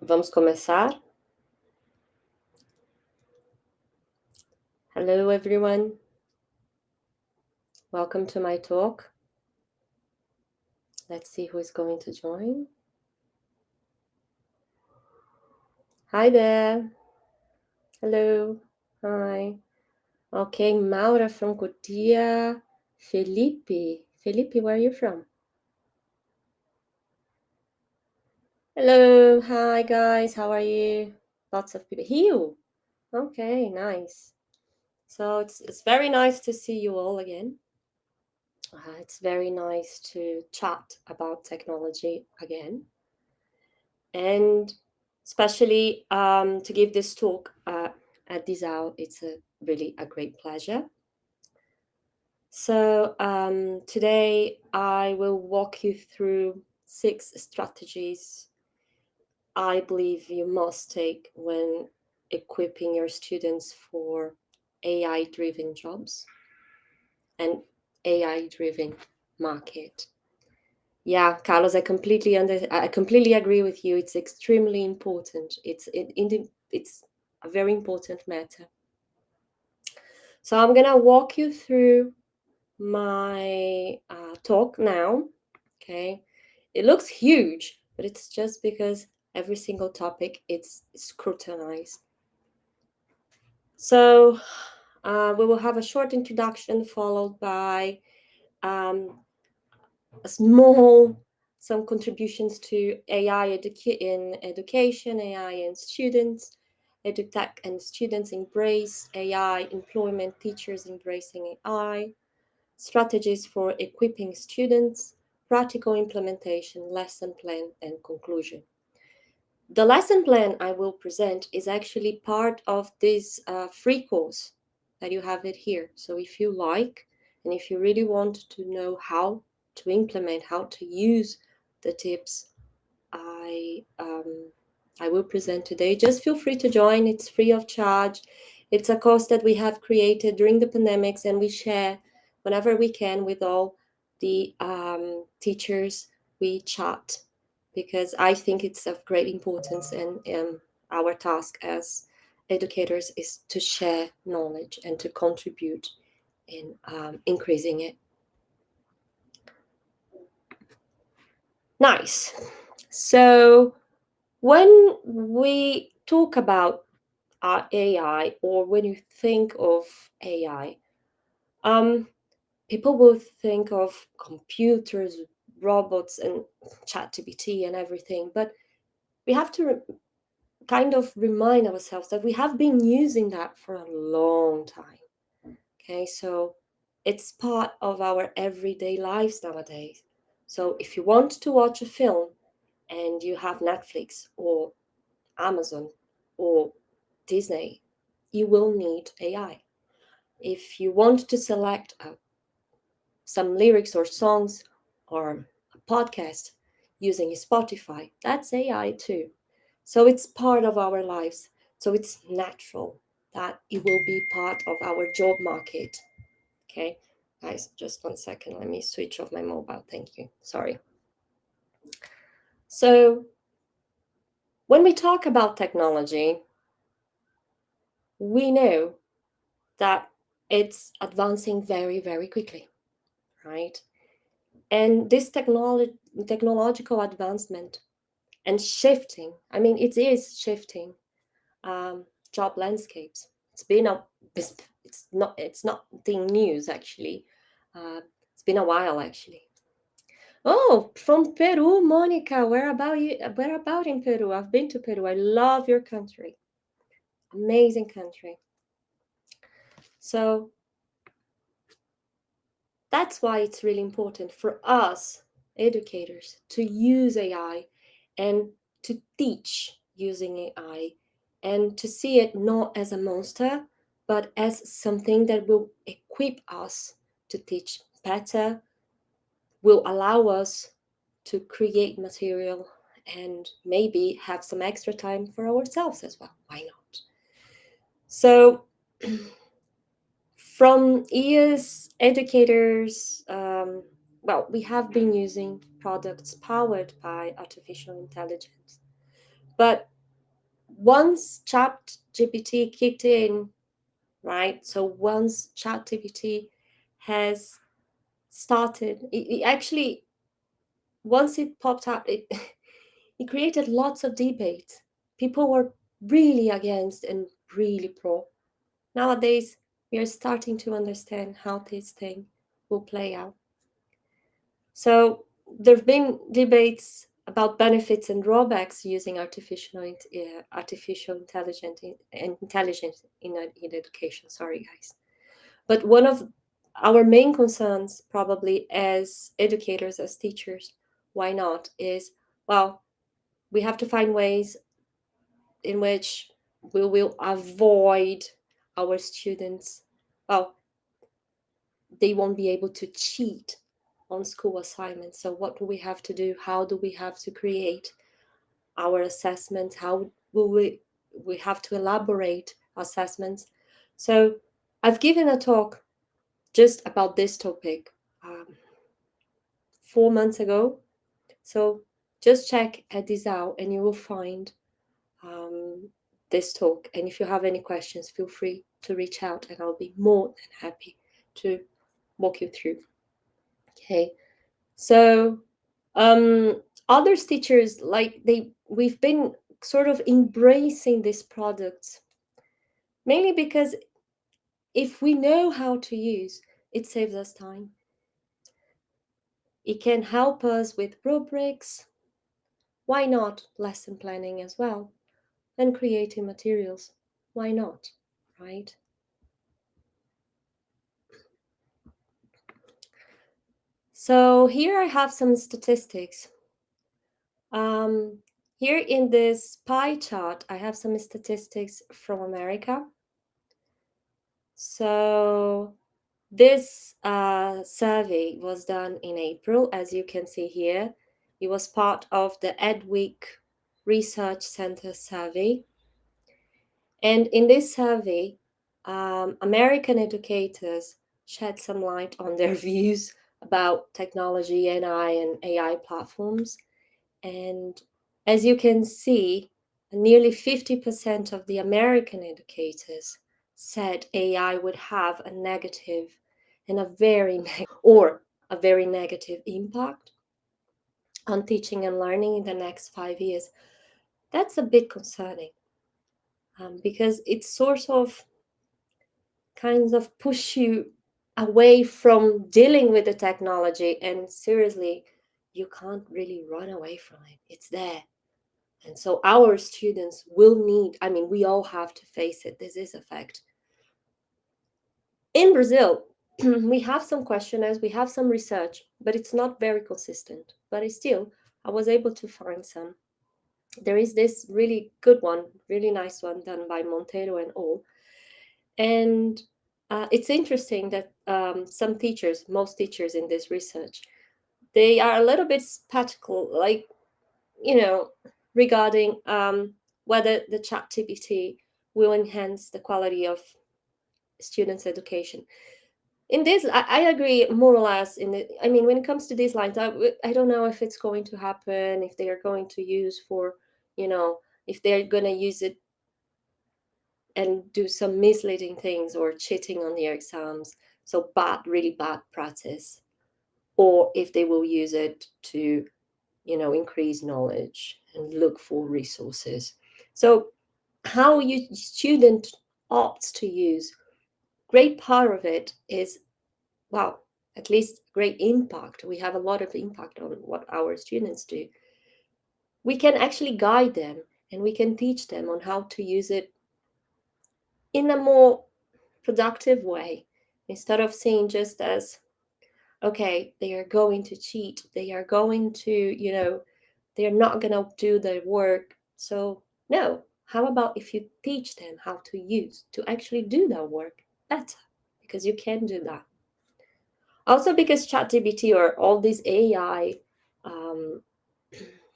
Vamos começar? Hello, everyone. Welcome to my talk. Let's see who is going to join. Hi there. Hello. Hi. Okay, Maura from Cotia. Felipe. Felipe, where are you from? Hello. Hi, guys. How are you? Lots of people. Hugh. Okay, nice. So it's very nice to see you all again. It's very nice to chat about technology again. And especially to give this talk at Disal, it's really a great pleasure. So today I will walk you through 6 strategies I believe you must take when equipping your students for AI-driven jobs and AI-driven market. Yeah, Carlos, I completely agree with you. It's extremely important. It's a very important matter. So I'm gonna walk you through my talk now. Okay, it looks huge, but it's just because every single topic it's scrutinized. So we will have a short introduction followed by some contributions to AI in education, AI and students, edutech and students embrace AI, employment, teachers embracing AI, strategies for equipping students, practical implementation, lesson plan, and conclusion. The lesson plan I will present is actually part of this free course that you have it here. So if you like, and if you really want to know how to implement, how to use the tips I will present today, just feel free to join. It's free of charge. It's a course that we have created during the pandemics, and we share whenever we can with all the teachers. We chat because I think it's of great importance, and our task as educators is to share knowledge and to contribute in increasing it. Nice. So when we talk about AI, or when you think of AI, people will think of computers, robots, and ChatGPT and everything. But we have to kind of remind ourselves that we have been using that for a long time. Okay, so it's part of our everyday lives nowadays. So if you want to watch a film and you have Netflix or Amazon or Disney, you will need AI. If you want to select some lyrics or songs or a podcast using Spotify, that's AI too. So it's part of our lives. So it's natural that it will be part of our job market. Okay, guys, just 1 second. Let me switch off my mobile. Thank you. Sorry. So when we talk about technology, we know that it's advancing very, very quickly, right? And this technological advancement and shifting, I mean, it is shifting job landscapes. It's not the news actually. It's been a while actually. Oh, from Peru, Monica. Where about in Peru? I've been to Peru. I love your country. Amazing country. So that's why it's really important for us educators to use AI and to teach using AI and to see it not as a monster, but as something that will equip us to teach better, will allow us to create material and maybe have some extra time for ourselves as well. Why not? So from years, educators, we have been using products powered by artificial intelligence. But once ChatGPT kicked in, right? So once ChatGPT has started, it actually, once it popped up, it it created lots of debates. People were really against and really pro. Nowadays, we are starting to understand how this thing will play out. So there have been debates about benefits and drawbacks using artificial intelligence in education. Sorry, guys. But one of our main concerns, probably as educators, as teachers, why not, is, well, we have to find ways in which we will avoid our students, well, they won't be able to cheat on school assignments. So what do we have to do? How do we have to create our assessments? How will we have to elaborate assessments? So I've given a talk just about this topic 4 months ago. So just check at Disal and you will find this talk. And if you have any questions, feel free to reach out and I'll be more than happy to walk you through. Okay. So others teachers, like we've been sort of embracing this product, mainly because if we know how to use, it saves us time. It can help us with rubrics. Why not lesson planning as well? And creating materials. Why not? Right? So here I have some statistics. Here in this pie chart, I have some statistics from America. So this survey was done in April, as you can see here. It was part of the EdWeek Research Center survey. And in this survey, American educators shed some light on their views about technology, NI, and AI platforms. And as you can see, nearly 50% of the American educators said AI would have a negative and a very negative impact on teaching and learning in the next 5 years. That's a bit concerning because it sort of kind of push you away from dealing with the technology, and seriously, you can't really run away from it. It's there. And so our students will need, I mean, we all have to face it. This is a fact. In Brazil, we have some questionnaires, we have some research, but it's not very consistent. But I was able to find some. There is this really good one, really nice one done by Monteiro and all. And it's interesting that some teachers, most teachers in this research, they are a little bit skeptical, like, regarding whether the ChatGPT will enhance the quality of students' education. In this, I agree more or less. When it comes to these lines, I don't know if it's going to happen, if they are going to use for, if they're going to use it and do some misleading things or cheating on their exams. So really bad practice. Or if they will use it to, increase knowledge and look for resources. So how your student opts to use, great part of it is, well, at least great impact. We have a lot of impact on what our students do. We can actually guide them and we can teach them on how to use it in a more productive way, instead of seeing just as, okay, they are going to cheat, they are going to, they're not going to do their work. So no, how about if you teach them how to actually do their work better, because you can do that. Also because ChatGPT or all these AI,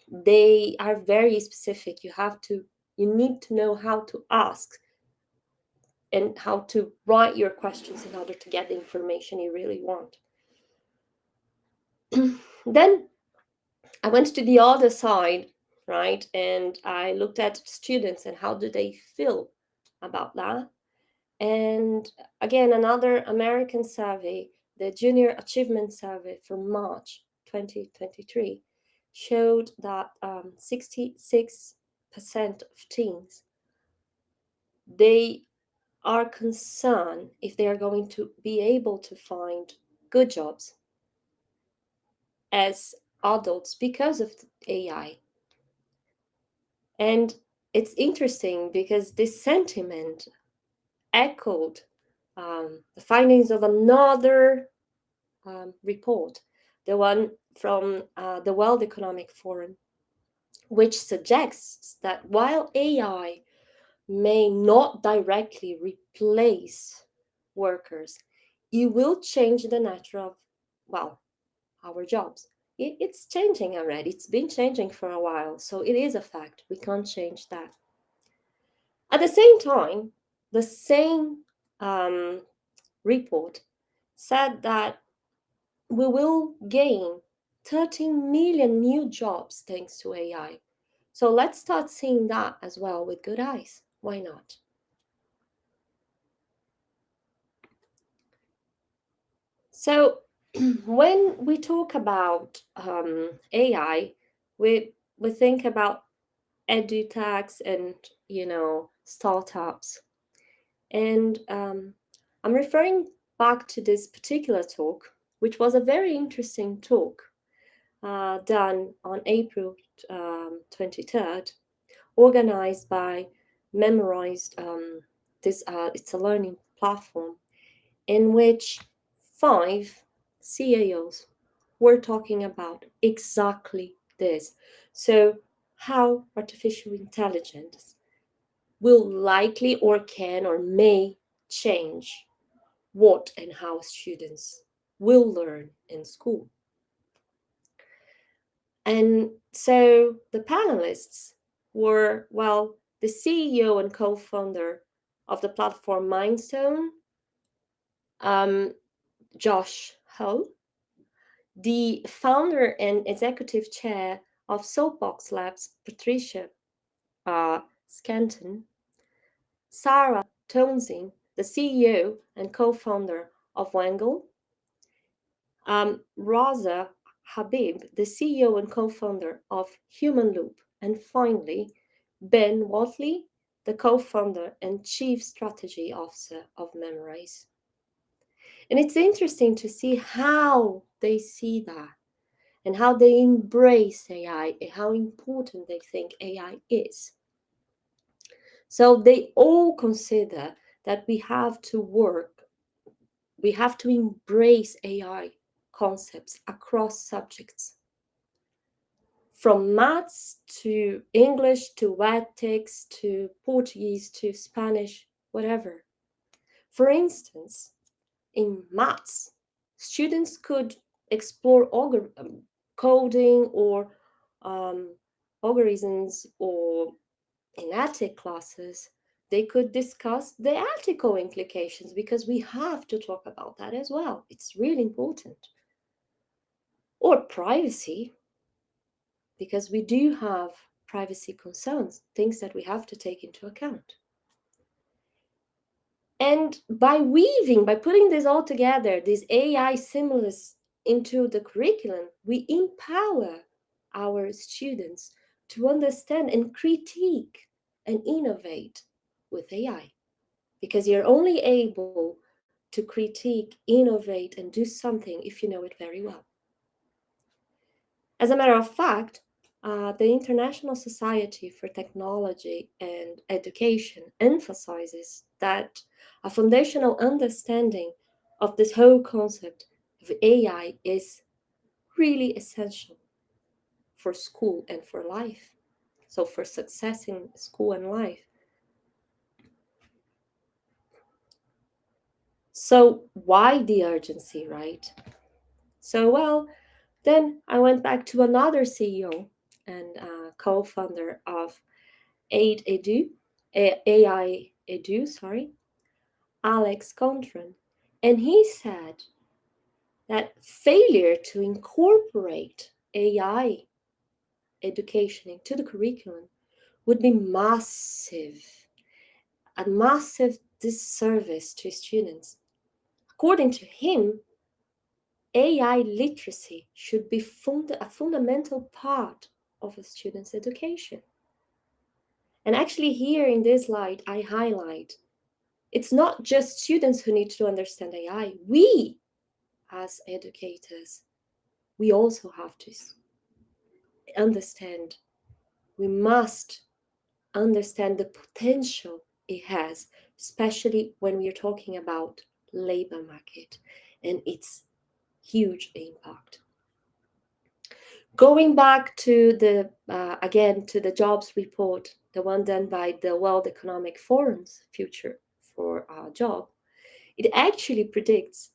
they are very specific. You need to know how to ask and how to write your questions in order to get the information you really want. Then I went to the other side right? And I looked at students and how do they feel about that. And again, another American survey, the Junior Achievement Survey from March 2023, showed that 66% of teens, they are concerned if they are going to be able to find good jobs as adults because of AI. And it's interesting because this sentiment echoed the findings of another report, the one from the World Economic Forum, which suggests that while AI may not directly replace workers, it will change the nature of, well, our jobs. It's changing already. It's been changing for a while, so it is a fact. We can't change that. At the same time, the same report said that we will gain 13 million new jobs thanks to AI. So let's start seeing that as well with good eyes. Why not? So when we talk about AI, we think about edutechs and startups, and I'm referring back to this particular talk, which was a very interesting talk done on April 23rd, organized by Memorized. It's a learning platform in which 5 CAOs were talking about exactly this. So, how artificial intelligence will likely or can or may change what and how students will learn in school. And so the panelists were, well, the CEO and co-founder of the platform Mindstone, Josh Ho, the founder and executive chair of Soapbox Labs, Patricia Scanton, Sarah Townsend, the CEO and co-founder of Wangle, Raza Habib, the CEO and co-founder of Human Loop, and finally, Ben Watley, the co-founder and chief strategy officer of Memrise. And it's interesting to see how they see that and how they embrace AI and how important they think AI is. So they all consider that we have to embrace AI concepts across subjects, from maths to English to ethics to Portuguese to Spanish, whatever. For instance, in maths, students could explore coding or algorithms, or in ethics classes, they could discuss the ethical implications, because we have to talk about that as well. It's really important. Or privacy, because we do have privacy concerns, things that we have to take into account. And by putting this all together, this AI stimulus into the curriculum, we empower our students to understand and critique and innovate with AI. Because you're only able to critique, innovate, and do something if you know it very well. As a matter of fact, the International Society for Technology and Education emphasizes that a foundational understanding of this whole concept of AI is really essential for school and for life. So, for success in school and life. So, why the urgency, right? So, well, then I went back to another CEO and co-founder of AI Edu, Alex Contron, and he said that failure to incorporate AI education into the curriculum would be a massive disservice to students. According to him, AI literacy should be a fundamental part of a student's education. And actually here in this slide, I highlight, it's not just students who need to understand AI. We, as educators, we also have to understand. We must understand the potential it has, especially when we're talking about labor market and its huge impact. Going back to the again to the jobs report, the one done by the World Economic Forum's Future for a Job, it actually predicts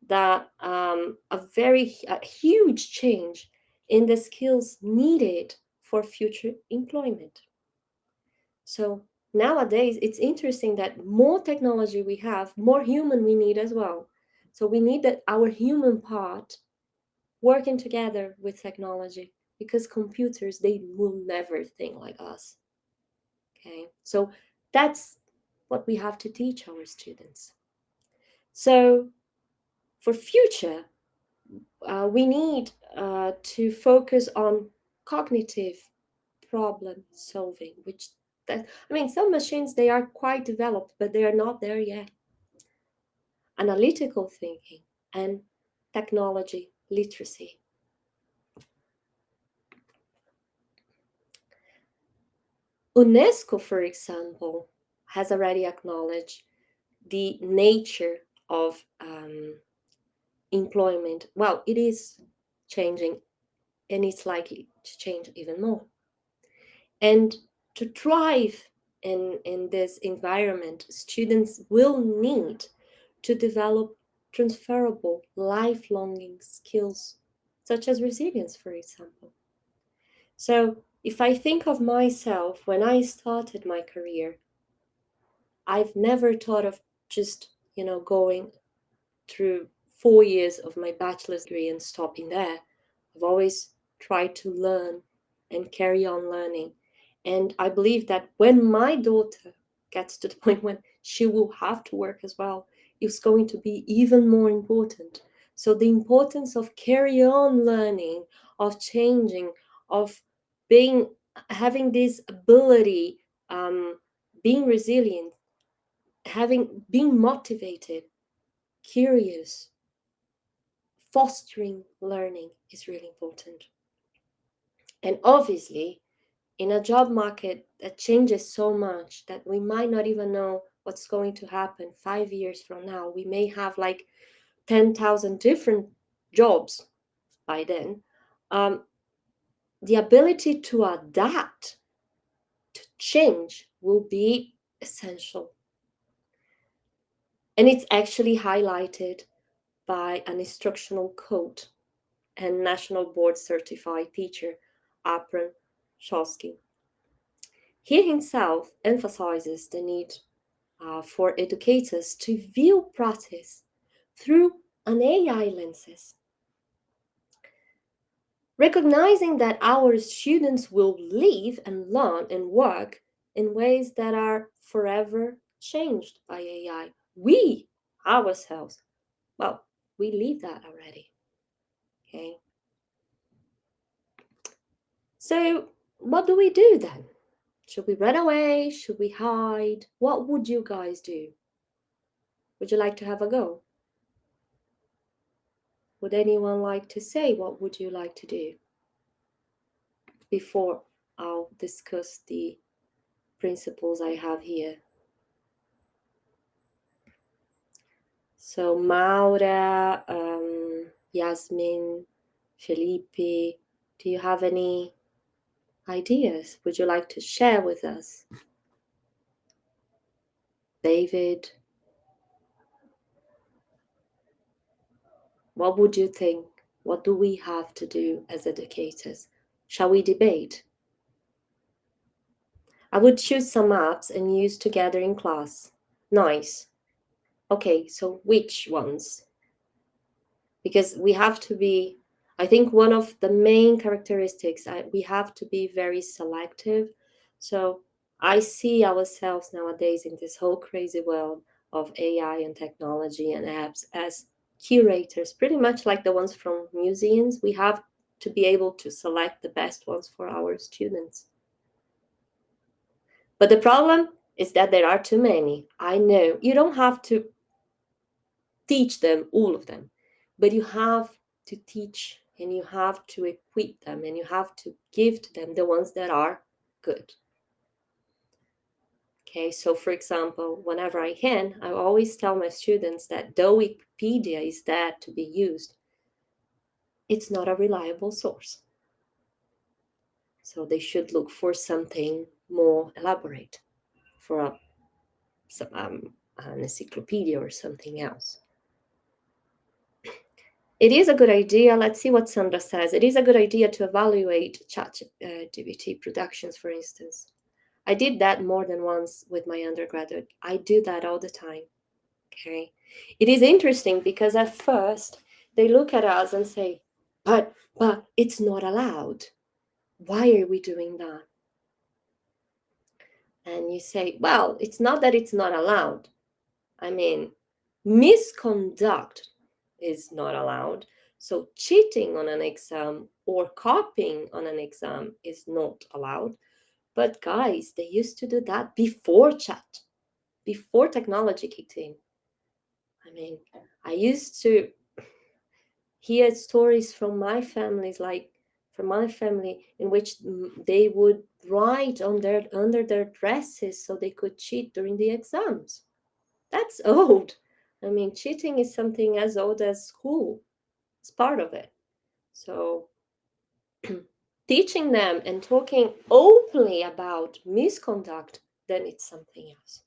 that a huge change in the skills needed for future employment. So nowadays, it's interesting that more technology we have, more human we need as well. So we need that our human part working together with technology, because computers, they will never think like us. Okay, so that's what we have to teach our students. So for future, we need to focus on cognitive problem solving, which some machines, they are quite developed, but they are not there yet. Analytical thinking and technology literacy. UNESCO, for example, has already acknowledged the nature of employment. Well, it is changing, and it's likely to change even more. And to thrive in this environment, students will need to develop transferable, lifelong skills, such as resilience, for example. So if I think of myself when I started my career, I've never thought of just, going through 4 years of my bachelor's degree and stopping there. I've always tried to learn and carry on learning. And I believe that when my daughter gets to the point when she will have to work as well, it's going to be even more important. So the importance of carry on learning, of changing, of having this ability, being resilient, being motivated, curious, fostering learning is really important. And obviously, in a job market that changes so much that we might not even know what's going to happen 5 years from now, we may have like 10,000 different jobs by then. The ability to adapt, to change, will be essential. And it's actually highlighted by an instructional code and National Board Certified Teacher, Apron Shosky. He himself emphasizes the need for educators to view practice through an AI lenses, recognizing that our students will live and learn and work in ways that are forever changed by AI. We ourselves, well, we live that already. Okay. So what do we do then? Should we run away? Should we hide? What would you guys do? Would you like to have a go? Would anyone like to say what would you like to do? Before I'll discuss the principles I have here. So Maura, Yasmin, Felipe, do you have any ideas? Would you like to share with us? David, what would you think? What do we have to do as educators? Shall we debate? I would choose some apps and use together in class. Nice. Okay, so which ones? Because we have to be I think one of the main characteristics, we have to be very selective. So I see ourselves nowadays in this whole crazy world of AI and technology and apps as curators, pretty much like the ones from museums. We have to be able to select the best ones for our students. But the problem is that there are too many. I know you don't have to teach them all of them, but you have to teach and you have to equip them and you have to give to them the ones that are good. Okay, so for example, whenever I can, I always tell my students that though Wikipedia is there to be used, it's not a reliable source. So they should look for something more elaborate, for an encyclopedia or something else. It is a good idea. Let's see what Sandra says. It is a good idea to evaluate ChatGPT productions, for instance. I did that more than once with my undergraduate. I do that all the time. Okay. It is interesting because at first they look at us and say, but it's not allowed. Why are we doing that? And you say, well, it's not that it's not allowed. I mean, misconduct is not allowed. So cheating on an exam or copying on an exam is not allowed. But guys, they used to do that before chat, before technology kicked in. I mean, I used to hear stories from my families, like from my family, in which they would write on under their dresses so they could cheat during the exams. That's old. I mean, cheating is something as old as school. It's part of it. So teaching them and talking openly about misconduct, then it's something else,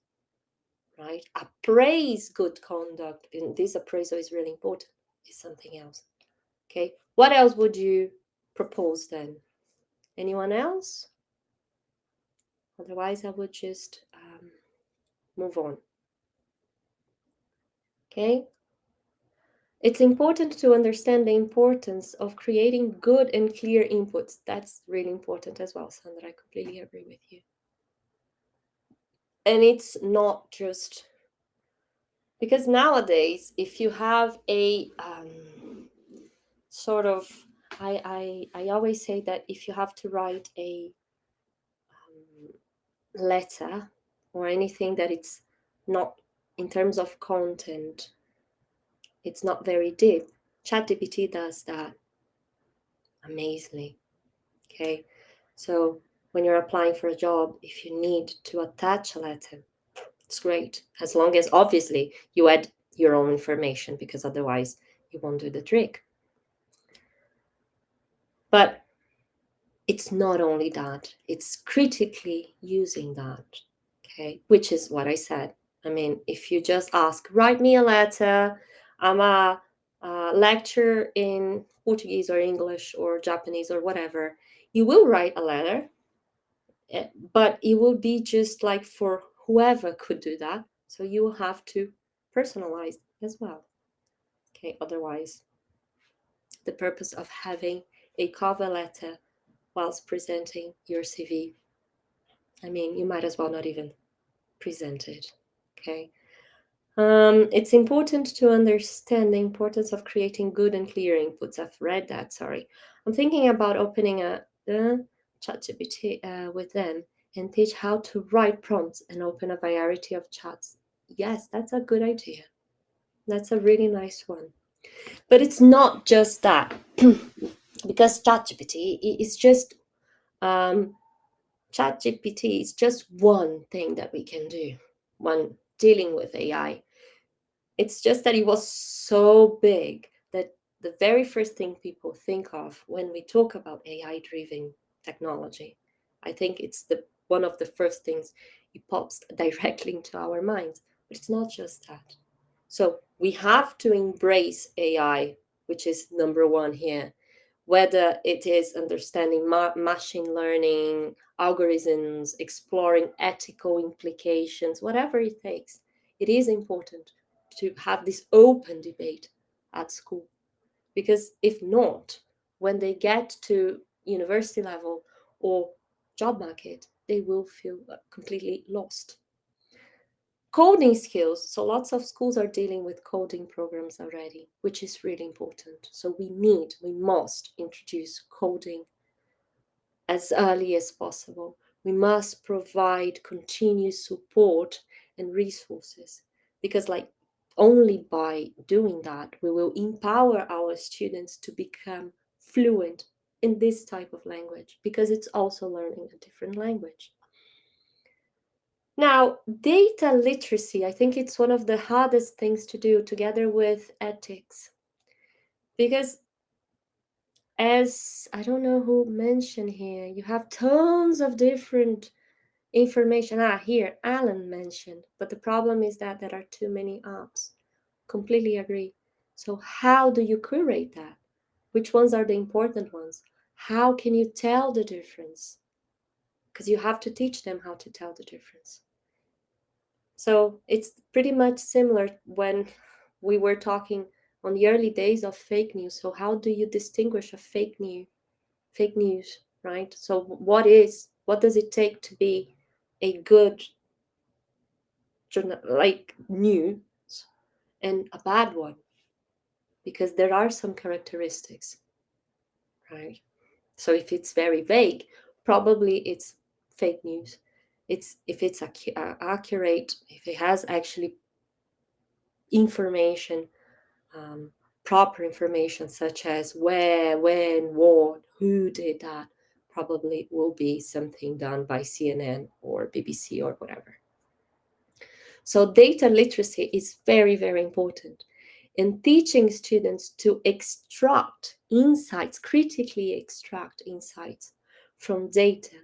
right? Appraise good conduct, and this appraisal is really important, is something else. Okay, what else would you propose then? Anyone else? Otherwise, I would just move on. Okay. It's important to understand the importance of creating good and clear inputs. That's really important as well, Sandra. I completely agree with you. And it's not just because nowadays, if you have a sort of, I always say that if you have to write a letter or anything that it's not in terms of content, it's not very deep. ChatGPT does that amazingly. Okay, so when you're applying for a job, if you need to attach a letter, it's great, as long as obviously you add your own information, because otherwise you won't do the trick. But it's not only that, it's critically using that, okay, which is what I said. I mean, if you just ask, write me a letter, I'm a lecturer in Portuguese or English or Japanese or whatever, you will write a letter, but it will be just like for whoever could do that. So you will have to personalize as well. Okay, otherwise, the purpose of having a cover letter whilst presenting your CV, I mean, you might as well not even present it. Okay. It's important to understand the importance of creating good and clear inputs. I've read that, sorry. I'm thinking about opening a ChatGPT with them and teach how to write prompts and open a variety of chats. Yes, that's a good idea. That's a really nice one. But it's not just that, because ChatGPT is just ChatGPT is just one thing that we can do when dealing with AI. It's just that it was so big that the very first thing people think of when we talk about AI-driven technology, I think it's one of the first things it pops directly into our minds. But it's not just that. So we have to embrace AI, which is number one here, whether it is understanding machine learning, algorithms, exploring ethical implications, whatever it takes. It is important to have this open debate at school, because if not, when they get to university level or job market, they will feel completely lost. Coding skills. So lots of schools are dealing with coding programs already, which is really important. So we must introduce coding as early as possible. We must provide continuous support and resources, because like only by doing that we will empower our students to become fluent in this type of language, because it's also learning a different language. Now, data literacy, I think it's one of the hardest things to do together with ethics, because as I don't know who mentioned here, you have tons of different information. Here, Alan mentioned, but the problem is that there are too many apps. Completely agree. So how do you curate that? Which ones are the important ones? How can you tell the difference? Because you have to teach them how to tell the difference. So it's pretty much similar when we were talking on the early days of fake news. So how do you distinguish a fake news, right? So what does it take to be a good like news and a bad one? Because there are some characteristics, right? So if it's very vague, probably it's fake news. If it's accurate, if it has actually information, proper information, such as where, when, what, who did that, probably will be something done by CNN or BBC or whatever. So data literacy is very, very important. And teaching students to extract insights, critically extract insights from data,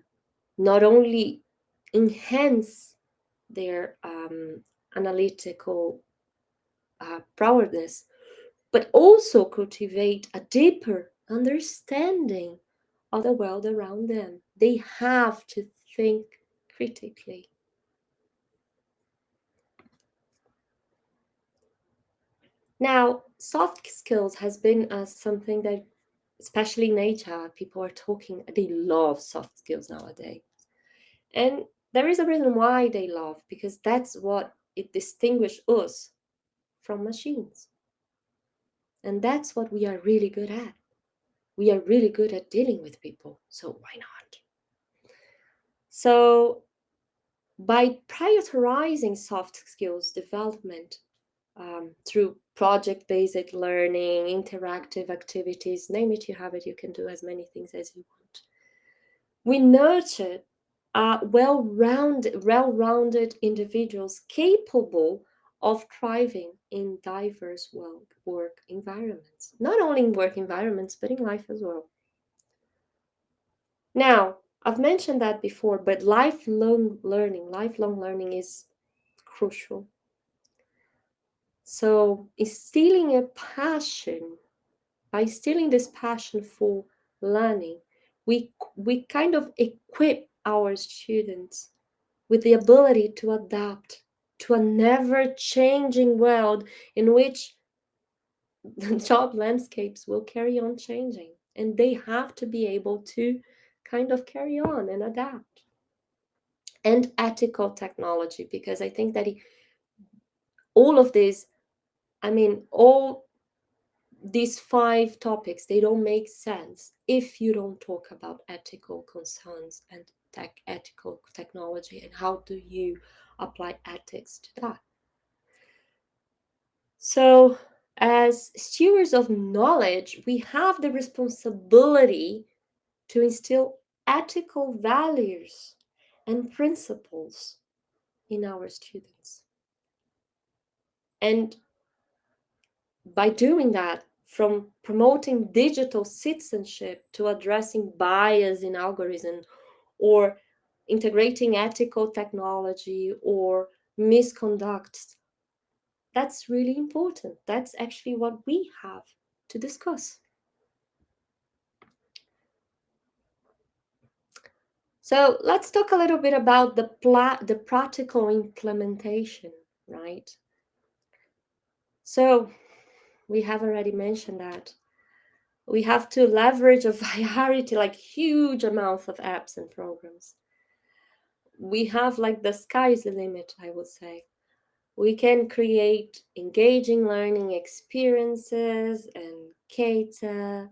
not only enhance their analytical prowess, but also cultivate a deeper understanding of the world around them. They have to think critically. Now, soft skills has been something that, especially in HR, people are talking, they love soft skills nowadays. And there is a reason why they love, because that's what it distinguishes us from machines. And that's what we are really good at. We are really good at dealing with people, so why not? So by prioritizing soft skills development through project-based learning, interactive activities, name it, you have it, you can do as many things as you want. We nurture well-rounded individuals capable of thriving in diverse work environments, not only in work environments, but in life as well. Now, I've mentioned that before, but lifelong learning is crucial. So instilling a passion, by instilling this passion for learning, we kind of equip our students with the ability to adapt to a never-changing world in which the job landscapes will carry on changing, and they have to be able to kind of carry on and adapt. And ethical technology, because I think that all of this, all these 5 topics, they don't make sense if you don't talk about ethical concerns and ethical technology, and how do you apply ethics to that. So as stewards of knowledge, we have the responsibility to instill ethical values and principles in our students. And by doing that, from promoting digital citizenship to addressing bias in algorithms, or integrating ethical technology or misconduct, that's really important. That's actually what we have to discuss. So let's talk a little bit about the practical implementation, right? So we have already mentioned that We have to leverage a variety, like huge amount of apps and programs. We have like the sky's the limit, I would say. We can create engaging learning experiences and cater.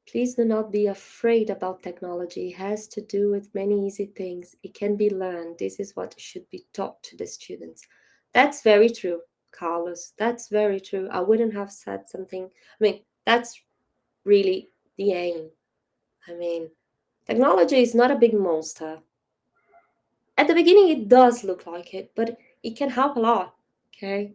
Please do not be afraid about technology. It has to do with many easy things. It can be learned. This is what should be taught to the students. That's very true, Carlos. That's very true. I wouldn't have said something. I mean, that's really the aim. I mean, technology is not a big monster. At the beginning, it does look like it, but it can help a lot. Okay,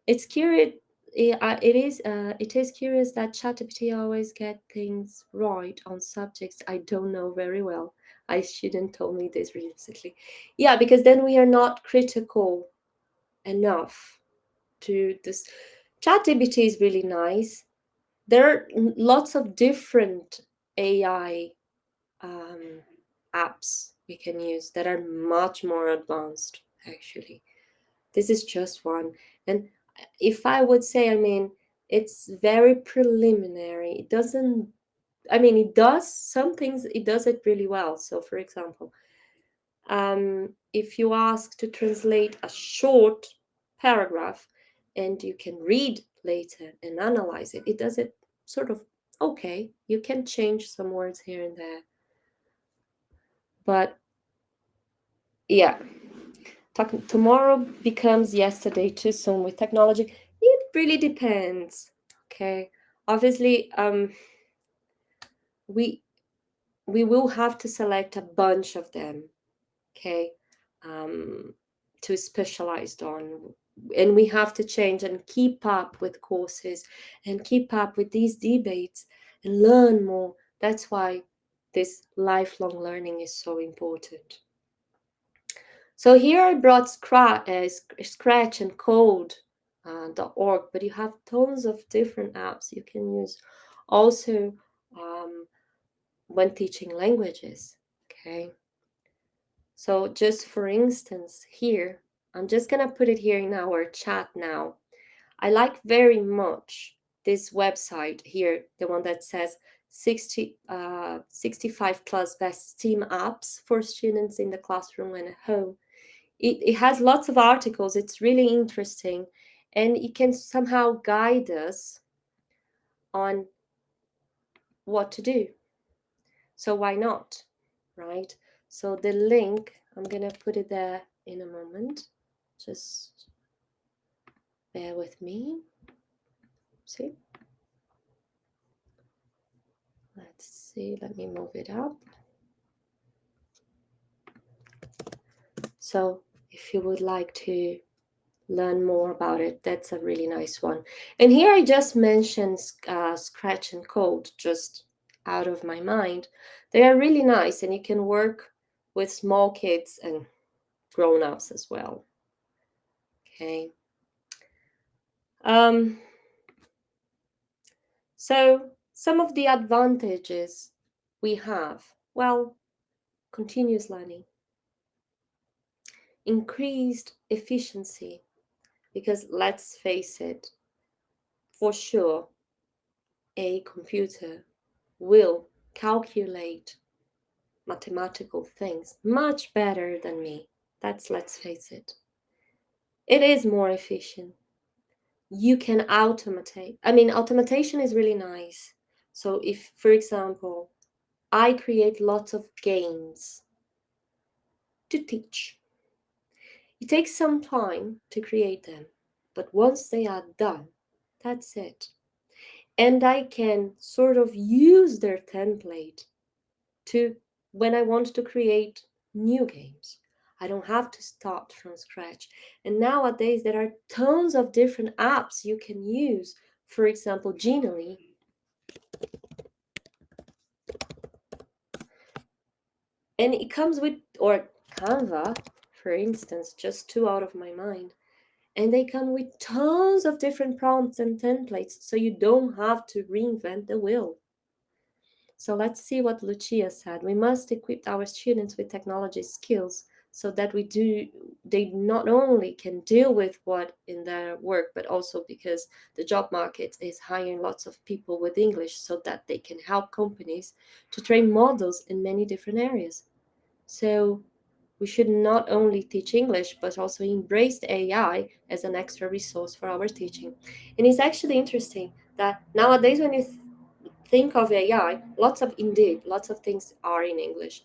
it's curious. It is curious that ChatGPT always get things right on subjects I don't know very well. I shouldn't told me this recently. Yeah, because then we are not critical enough to this. ChatGPT is really nice. There are lots of different AI apps we can use that are much more advanced, actually. This is just one. And if I would say, I mean, it's very preliminary. It doesn't, I mean, it does some things, it does it really well. So, for example, if you ask to translate a short paragraph and you can read later and analyze it, it does it sort of okay. You can change some words here and there. But yeah, tomorrow becomes yesterday too soon with technology. It really depends. Okay, obviously, we we will have to select a bunch of them. Okay, um, to specialized on, and we have to change and keep up with courses and keep up with these debates and learn more. That's why this lifelong learning is so important. So here I brought Scratch and Code.org, but you have tons of different apps you can use also when teaching languages, okay? So just for instance, here, I'm just gonna put it here in our chat now. I like very much this website here, the one that says 65 plus best STEAM apps for students in the classroom and at home. It has lots of articles. It's really interesting, and it can somehow guide us on what to do. So why not, right? So the link, I'm gonna put it there in a moment. Just bear with me. See? Let's see, let me move it up. So if you would like to learn more about it, that's a really nice one. And here I just mentioned Scratch and Code just out of my mind. They are really nice, and you can work with small kids and grown-ups as well. Okay. So some of the advantages we have, well, continuous learning, increased efficiency, because let's face it, for sure, a computer will calculate mathematical things much better than me. Let's face it. It is more efficient. You can automate. I mean, automation is really nice. So if, for example, I create lots of games to teach, it takes some time to create them, but once they are done, that's it. And I can sort of use their template to when I want to create new games. I don't have to start from scratch. And nowadays, there are tons of different apps you can use. For example, Genially. And it comes with, or Canva, for instance, just two out of my mind. And they come with tons of different prompts and templates, so you don't have to reinvent the wheel. So let's see what Lucia said. We must equip our students with technology skills so that they not only can deal with what in their work, but also because the job market is hiring lots of people with English, so that they can help companies to train models in many different areas. So we should not only teach English, but also embrace the AI as an extra resource for our teaching. And it's actually interesting that nowadays when you think of AI, lots of things are in English.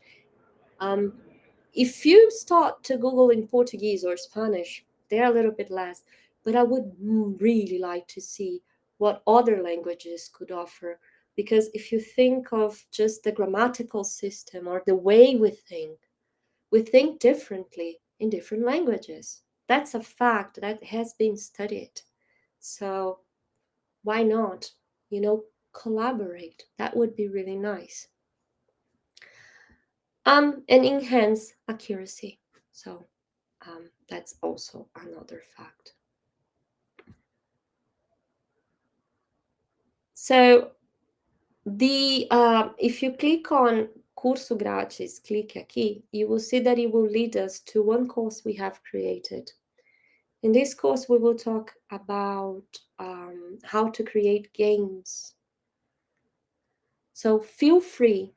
If you start to Google in Portuguese or Spanish, they're a little bit less, but I would really like to see what other languages could offer. Because if you think of just the grammatical system or the way we think differently in different languages. That's a fact that has been studied. So why not, collaborate? That would be really nice. And enhance accuracy. So that's also another fact. So if you click on Curso Grátis, click aqui, you will see that it will lead us to one course we have created. In this course, we will talk about how to create games. So feel free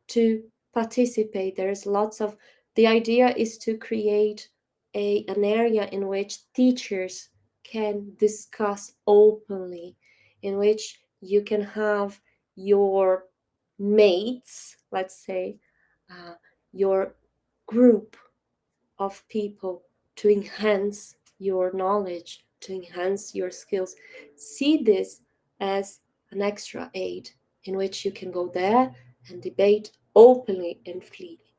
to participate. There's the idea is to create an area in which teachers can discuss openly, in which you can have your mates, let's say, your group of people to enhance your knowledge, to enhance your skills. See this as an extra aid in which you can go there and debate openly and freely.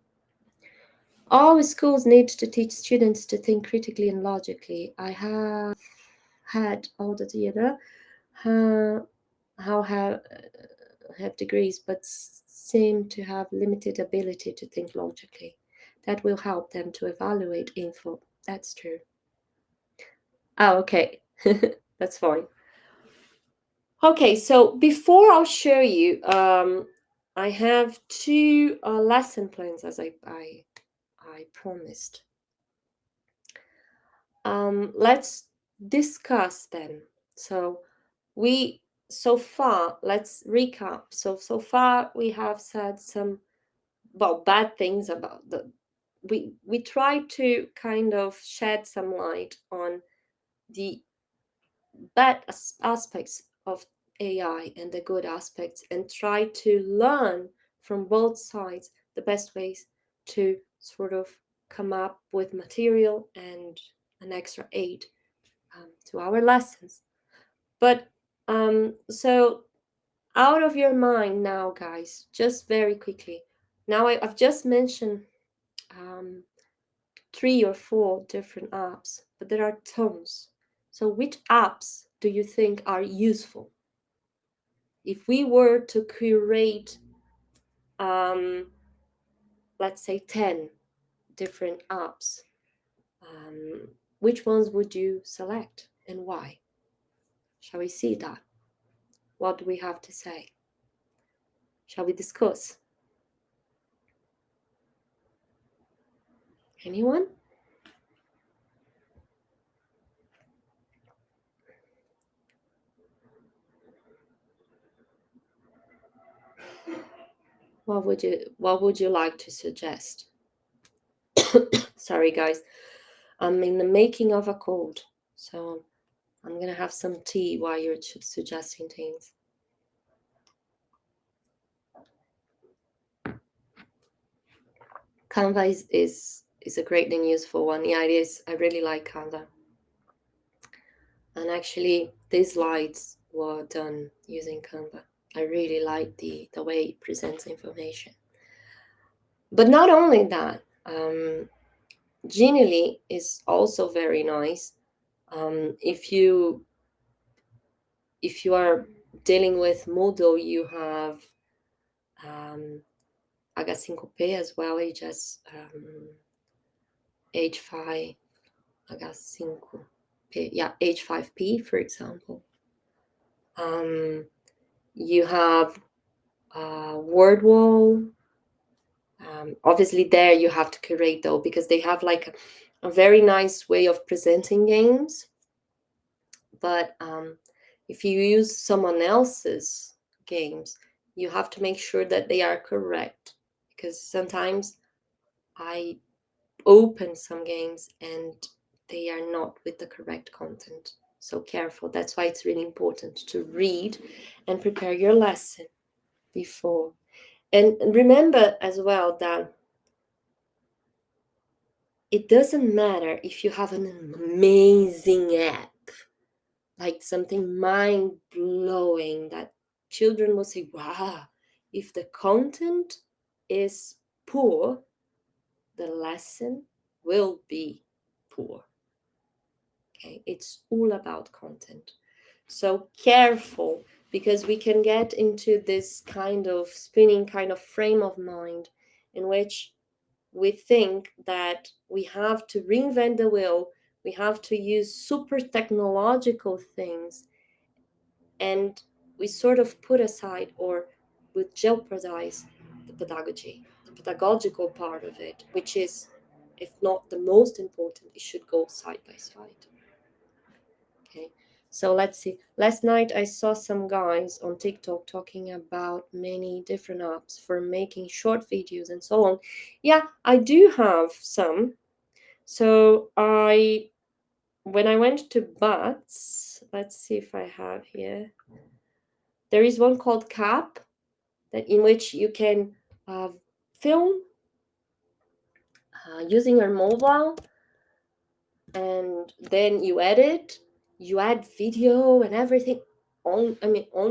All schools need to teach students to think critically and logically. I have had all the theater, how have degrees, but seem to have limited ability to think logically. That will help them to evaluate info. That's true. Oh, okay. That's fine. Okay, so before I'll show you, I have two lesson plans as I promised. Let's discuss them. So far, let's recap. So far we have said some bad things about we try to kind of shed some light on the bad aspects of AI and the good aspects, and try to learn from both sides the best ways to sort of come up with material and an extra aid to our lessons. But so out of your mind now, guys, just very quickly. Now I've just mentioned 3 or 4 different apps, but there are tons. So which apps do you think are useful? If we were to curate, let's say 10 different apps, which ones would you select and why? Shall we see that? What do we have to say? Shall we discuss? Anyone? What would you like to suggest? Sorry guys, I'm in the making of a cold, so I'm gonna have some tea while you're suggesting things. Canva is a great and useful one. Yeah, it is. I really like Canva. And actually, these slides were done using Canva. I really like the way it presents information. But not only that, Genially is also very nice. If you are dealing with Moodle, you have H5P as well, H5, H5P, yeah, H5P, for example. You have WordWall, Obviously there you have to curate though, because they have like a very nice way of presenting games. But if you use someone else's games, you have to make sure that they are correct, because sometimes I open some games and they are not with the correct content. So careful. That's why it's really important to read and prepare your lesson before. And remember as well that it doesn't matter if you have an amazing app, like something mind-blowing that children will say, wow. If the content is poor, the lesson will be poor. Okay, it's all about content. So careful, because we can get into this kind of spinning kind of frame of mind in which we think that we have to reinvent the wheel, we have to use super technological things, and we sort of put aside or would jeopardize the pedagogy, the pedagogical part of it, which is, if not the most important, it should go side by side. Okay, so let's see. Last night I saw some guys on TikTok talking about many different apps for making short videos and so on. Yeah, I do have some. So when I went to Bats, let's see if I have here. There is one called Cap, that in which you can film using your mobile, and then you edit, you add video and everything on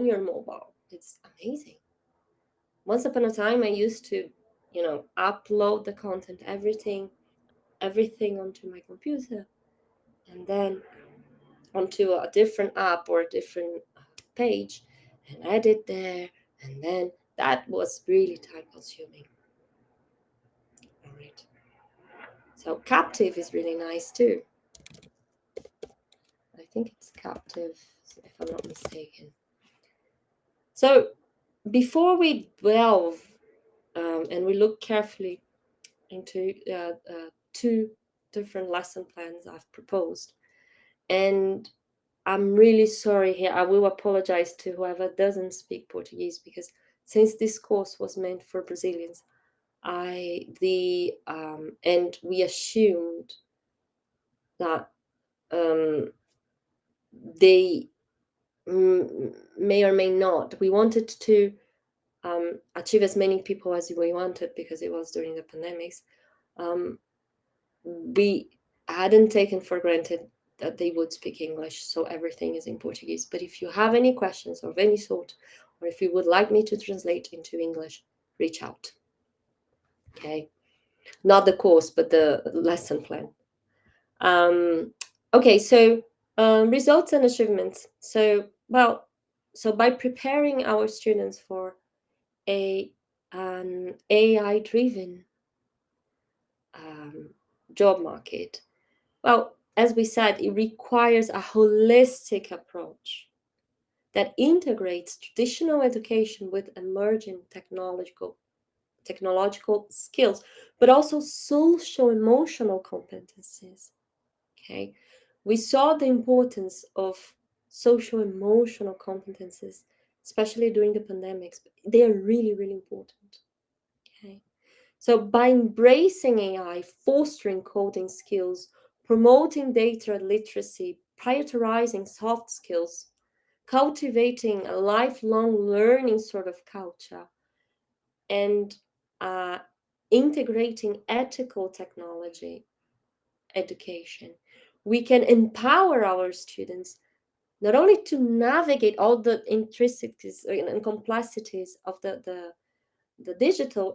your mobile. It's amazing. Once upon a time, I used to, upload the content, everything onto my computer, and then onto a different app or a different page, and edit there, and then that was really time consuming. All right. So Captive is really nice too. I think it's Captive, if I'm not mistaken. So before we delve and we look carefully into two different lesson plans I've proposed, and I'm really sorry here, I will apologize to whoever doesn't speak Portuguese, because since this course was meant for Brazilians, and we assumed that they may or may not. We wanted to achieve as many people as we wanted, because it was during the pandemics. We hadn't taken for granted that they would speak English, so everything is in Portuguese. But if you have any questions of any sort, or if you would like me to translate into English, reach out. Okay, not the course, but the lesson plan. Okay, so results and achievements. So by preparing our students for an AI-driven job market, well, as we said, it requires a holistic approach that integrates traditional education with emerging technological skills, but also socio-emotional competencies. Okay, we saw the importance of socio-emotional competencies, especially during the pandemics. They are really, really important. Okay, so by embracing AI, fostering coding skills, promoting data literacy, prioritizing soft skills, cultivating a lifelong learning sort of culture, and integrating ethical technology education, we can empower our students not only to navigate all the intricacies and complexities of the digital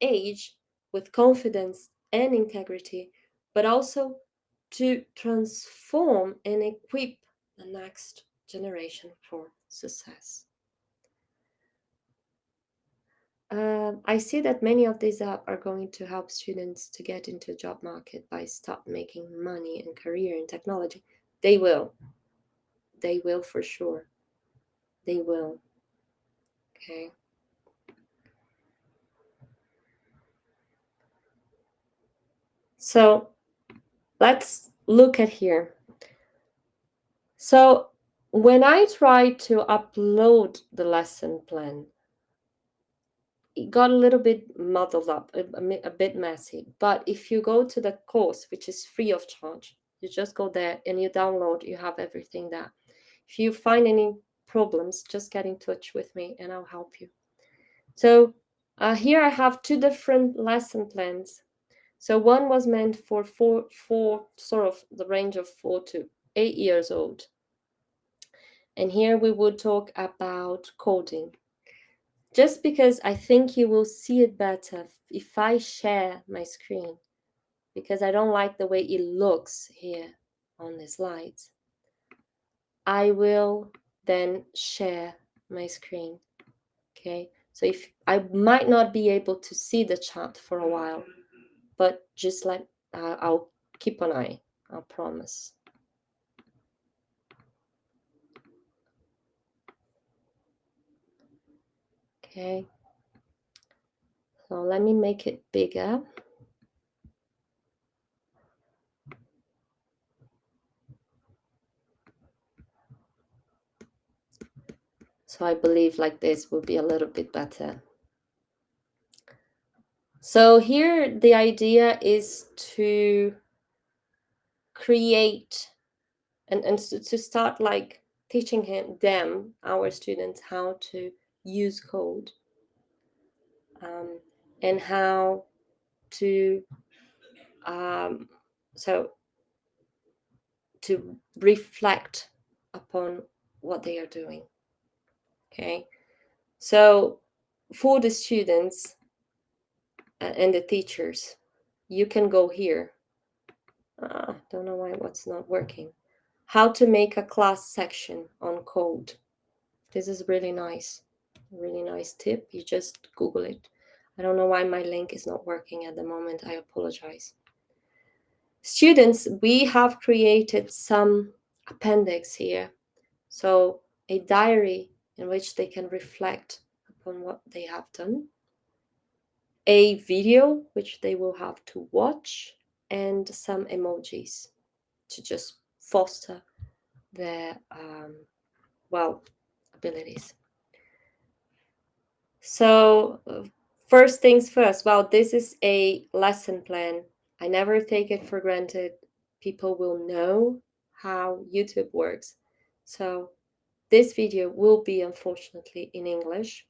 age with confidence and integrity, but also to transform and equip the next generation for success. I see that many of these apps are going to help students to get into the job market by start making money and career in technology. They will. They will for sure. They will. Okay. So let's look at here. So when I tried to upload the lesson plan, it got a little bit muddled up, a bit messy. But if you go to the course, which is free of charge, you just go there and you download, you have everything there. If you find any problems, just get in touch with me and I'll help you. So here I have two different lesson plans. So one was meant for four, sort of the range of 4 to 8 years old. And here we would talk about coding. Just because I think you will see it better if I share my screen, because I don't like the way it looks here on the slides. I will then share my screen. Okay, so if I might not be able to see the chat for a while, but just like I'll keep an eye, I promise. Okay, so let me make it bigger. So I believe like this will be a little bit better. So here the idea is to create and to start like teaching our students, how to use code and how to so to reflect upon what they are doing. Okay, so for the students and the teachers, you can go here. Don't know why what's not working. How to make a class section on code. This is really nice tip. You just Google it. I don't know why my link is not working at the moment. I apologize. Students, we have created some appendix here. So a diary in which they can reflect upon what they have done. A video which they will have to watch, and some emojis to just foster their abilities. So first things first, this is a lesson plan. I never take it for granted. People will know how YouTube works. So this video will be unfortunately in English,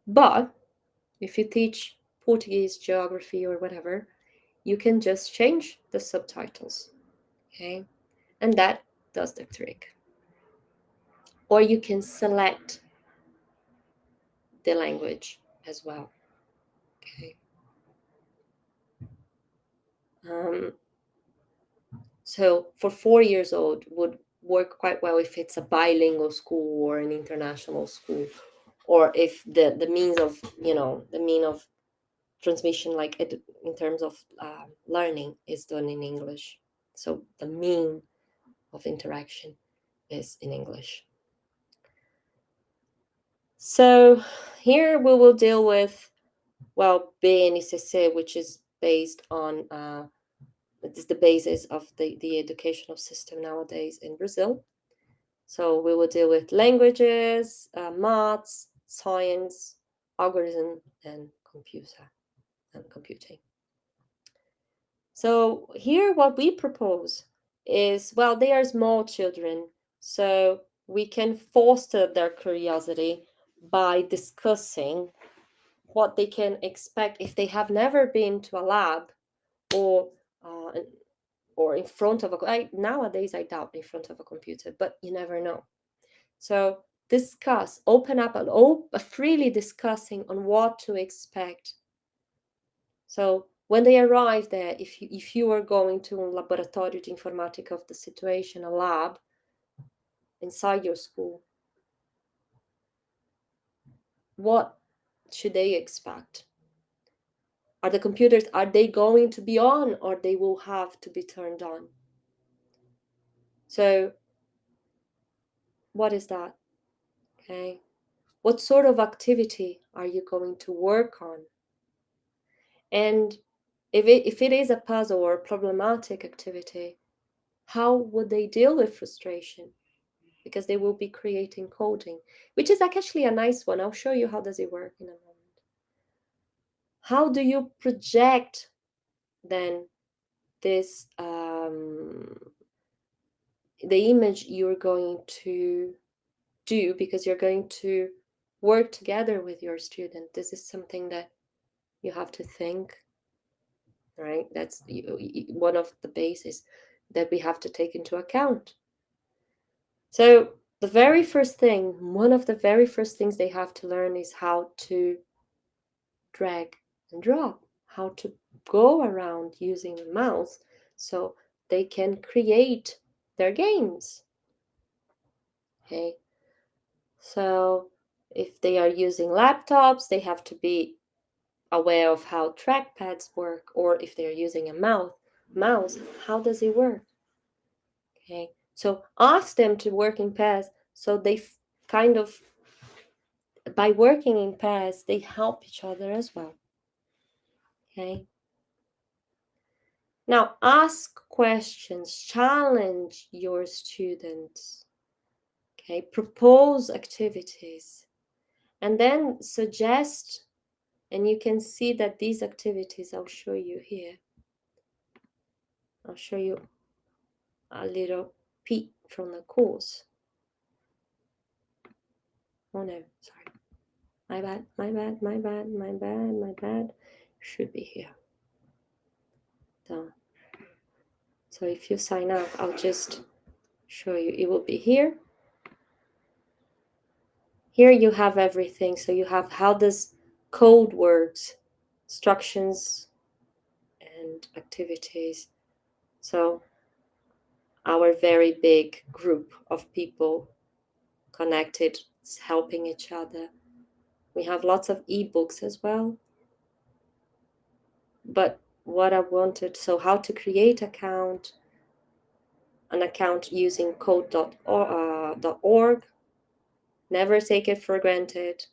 but if you teach Portuguese, geography, or whatever, you can just change the subtitles, okay? And that does the trick. Or you can select the language as well, okay? So for 4 years old would work quite well if it's a bilingual school or an international school, or if the means of, the mean of transmission, like in terms of learning, is done in English. So the mean of interaction is in English. So here we will deal with, BNCC, which is based on, it's the basis of the educational system nowadays in Brazil. So we will deal with languages, maths, science, algorithm, and computing. So here what we propose is, they are small children, so we can foster their curiosity by discussing what they can expect if they have never been to a lab or in front of nowadays I doubt in front of a computer, but you never know. So open up freely discussing on what to expect. So when they arrive there, if you are going to a laboratório de informática of the situation, a lab inside your school, what should they expect? Are the computers, are they going to be on, or they will have to be turned on? So what is that? Okay. What sort of activity are you going to work on? And If it is a puzzle or a problematic activity, how would they deal with frustration? Because they will be creating coding, which is actually a nice one. I'll show you how does it work in a moment. How do you project then this the image you're going to do, because you're going to work together with your student? This is something that you have to think, right? That's one of the bases that we have to take into account. So the very first thing, one of the very first things they have to learn is how to drag and drop, how to go around using the mouse so they can create their games. Okay, so if they are using laptops, they have to be aware of how trackpads work, or if they're using a mouse, how does it work? Okay, so ask them to work in pairs, so they kind of, by working in pairs, they help each other as well. Okay, now ask questions, challenge your students. Okay, propose activities, and then suggest. And you can see that these activities, I'll show you here. I'll show you a little peek from the course. Oh no, sorry. My bad. Should be here. Done. So if you sign up, I'll just show you. It will be here. Here you have everything. So you have how does code works, instructions, and activities. So our very big group of people connected, helping each other. We have lots of ebooks as well. But what I wanted, so how to create an account using code.org. Never take it for granted.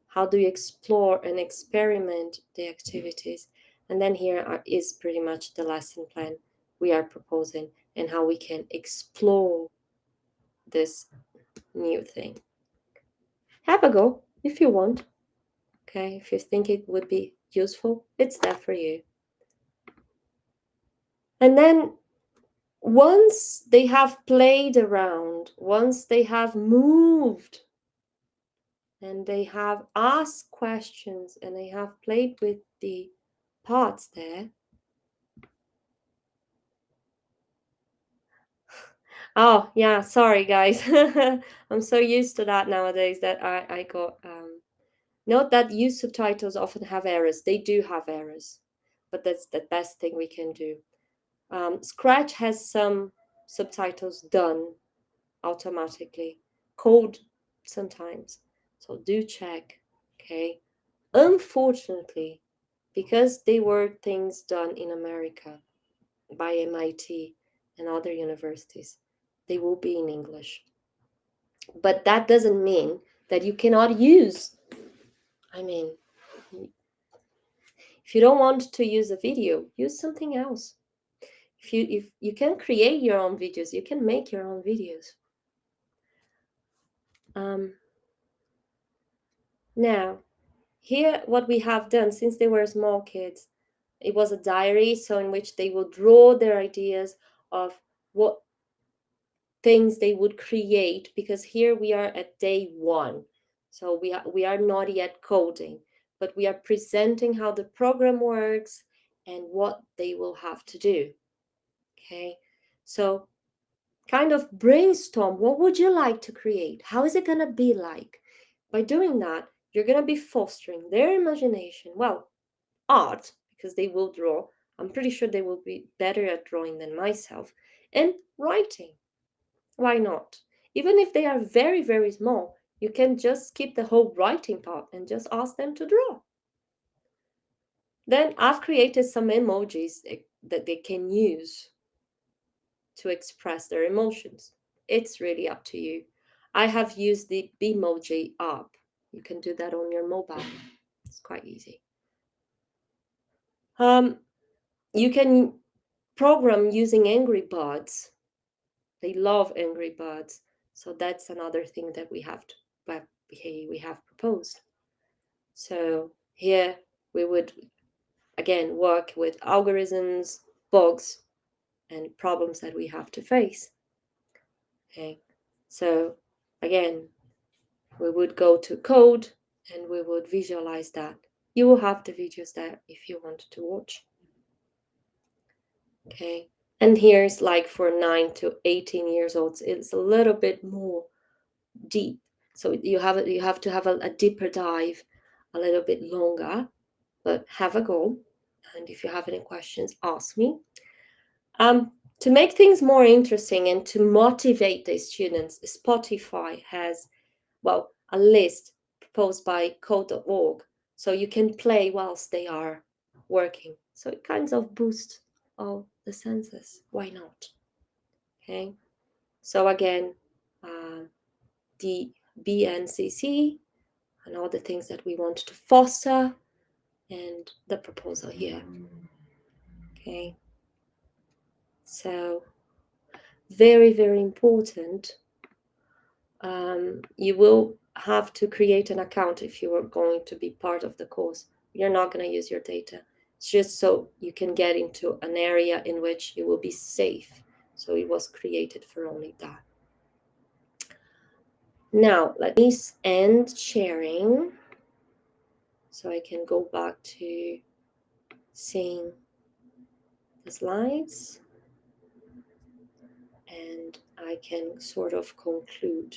How do you explore and experiment the activities? And then here is pretty much the lesson plan we are proposing and how we can explore this new thing. Have a go if you want. Okay, if you think it would be useful, it's there for you. And then once they have played around, once they have moved, and they have asked questions, and they have played with the parts there. Oh, yeah, sorry, guys. I'm so used to that nowadays that I got... Note that use subtitles often have errors. They do have errors, but that's the best thing we can do. Scratch has some subtitles done automatically. Code sometimes. So do check, okay? Unfortunately, because they were things done in America by MIT and other universities, they will be in English. But that doesn't mean that you cannot use. I mean, if you don't want to use a video, use something else. If you can create your own videos, you can make your own videos. Now, here what we have done, since they were small kids, it was a diary, so in which they would draw their ideas of what things they would create, because here we are at day 1. So we are not yet coding, but we are presenting how the program works and what they will have to do. Okay, so kind of brainstorm, what would you like to create? How is it going to be like? By doing that, you're going to be fostering their imagination. Well, art, because they will draw. I'm pretty sure they will be better at drawing than myself. And writing. Why not? Even if they are very, very small, you can just skip the whole writing part and just ask them to draw. Then I've created some emojis that they can use to express their emotions. It's really up to you. I have used the Bemoji app. You can do that on your mobile. It's quite easy. You can program using Angry Birds. They love Angry Birds. So that's another thing that we have proposed. So here we would again work with algorithms, bugs, and problems that we have to face. Okay, so again, we would go to code and we would visualize that. You will have the videos there if you want to watch. Okay, and here's like for 9 to 18 years olds, it's a little bit more deep. So you have to have a deeper dive, a little bit longer, but have a go. And if you have any questions, ask me. To make things more interesting and to motivate the students, Spotify has, well, a list proposed by code.org. So you can play whilst they are working. So it kind of boosts all the senses. Why not? Okay. So again, the BNCC and all the things that we want to foster and the proposal here. Okay. So very, very important. You will have to create an account if you are going to be part of the course. You're not going to use your data. It's just so you can get into an area in which you will be safe. So it was created for only that. Now, let me end sharing so I can go back to seeing the slides and I can sort of conclude.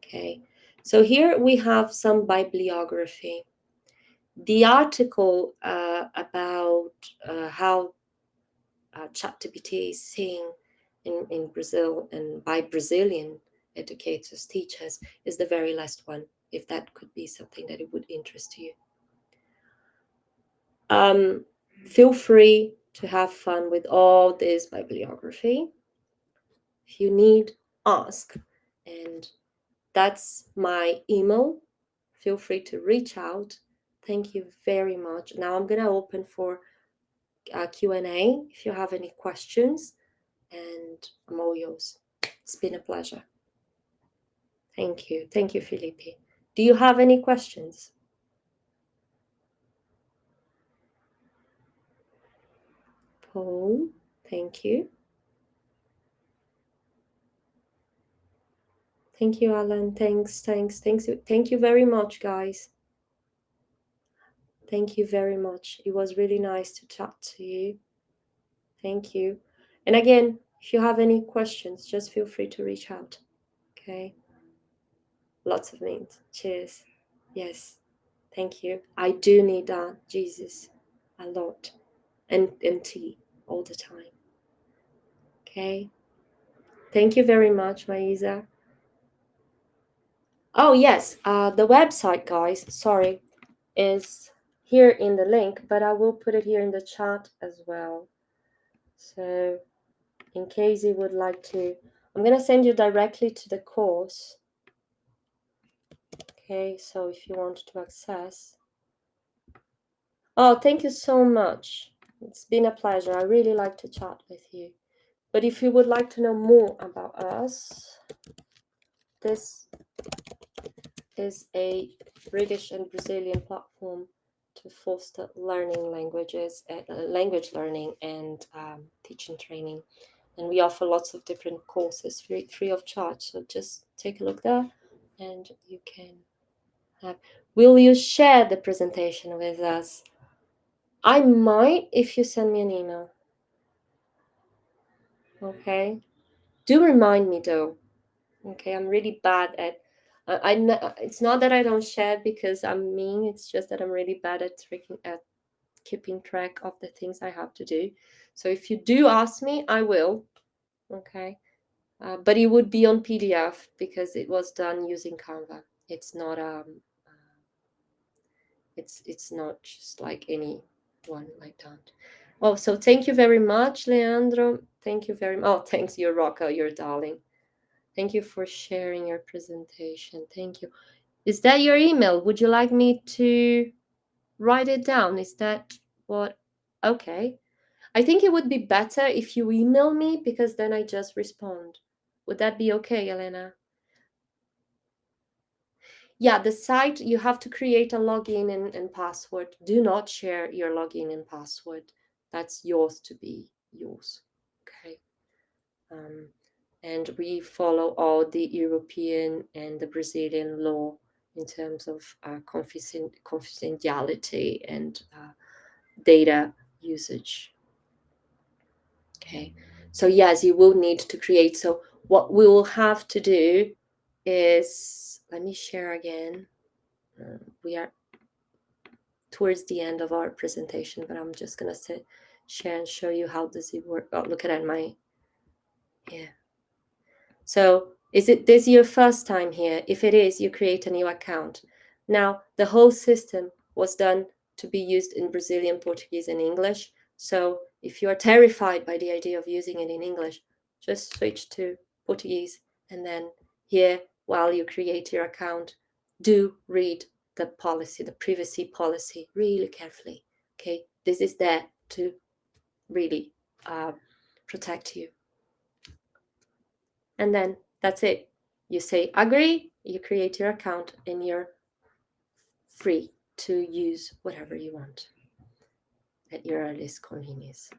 Okay, so here we have some bibliography. The article about how ChatGPT is seen in Brazil and by Brazilian educators, teachers, is the very last one, if that could be something that it would interest you. Feel free to have fun with all this bibliography. If you need, ask. And that's my email. Feel free to reach out. Thank you very much. Now I'm going to open for Q&A if you have any questions, and I'm all yours. It's been a pleasure. Thank you. Thank you, Felipe. Do you have any questions? Paul, thank you. Thank you, Alan. Thanks. Thank you very much, guys. Thank you very much. It was really nice to chat to you. Thank you. And again, if you have any questions, just feel free to reach out. Okay. Lots of means. Cheers. Yes. Thank you. I do need that, Jesus, a lot. And tea all the time. Okay. Thank you very much, Maisa. Oh, yes. The website, guys, sorry, is here in the link, but I will put it here in the chat as well. So in case you would like to, I'm going to send you directly to the course. Okay, so if you want to access. Oh, thank you so much. It's been a pleasure. I really like to chat with you. But if you would like to know more about us, this is a British and Brazilian platform to foster learning languages, language learning and teaching training. And we offer lots of different courses free of charge. So just take a look there and you can have. Will you share the presentation with us? I might if you send me an email. Okay. Do remind me though. Okay, I'm really bad at. It's not that I don't share because I'm mean. It's just that I'm really bad at keeping track of the things I have to do. So if you do ask me, I will. Okay, but it would be on PDF because it was done using Canva. It's not it's not just like any one like that. Oh, so thank you very much, Leandro. Thank you very much. Oh, thanks, you're Rocco, you're darling. Thank you for sharing your presentation. Thank you. Is that your email? Would you like me to write it down? Is that what? Okay. I think it would be better if you email me, because then I just respond. Would that be okay, Elena? Yeah, the site, you have to create a login and password. Do not share your login and password. That's yours to be yours. Okay. And we follow all the European and the Brazilian law in terms of confidentiality and data usage. Okay, so yes, you will need to create. So what we will have to do is, let me share again. We are towards the end of our presentation, but I'm just gonna share and show you how does it work. Oh, look at my, yeah. So is it this your first time here? If it is, you create a new account. Now, the whole system was done to be used in Brazilian, Portuguese, and English. So if you are terrified by the idea of using it in English, just switch to Portuguese. And then here, while you create your account, do read the policy, the privacy policy, really carefully. Okay, this is there to really protect you. And then that's it. You say agree, you create your account, and you're free to use whatever you want at your earliest convenience.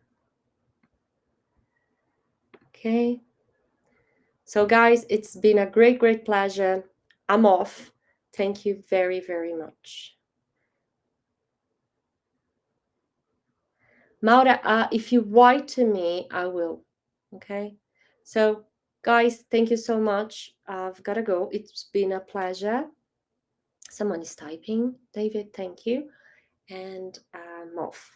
Okay. So guys, it's been a great, great pleasure. I'm off. Thank you very, very much. Maura, if you write to me, I will. Okay. So guys, thank you so much. I've got to go. It's been a pleasure. Someone is typing. David, thank you. And I'm off.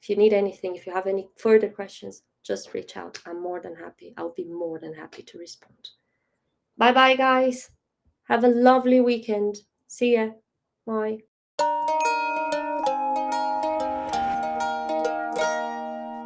If you need anything, if you have any further questions, just reach out. I'm more than happy. I'll be more than happy to respond. Bye-bye, guys. Have a lovely weekend. See ya. Bye.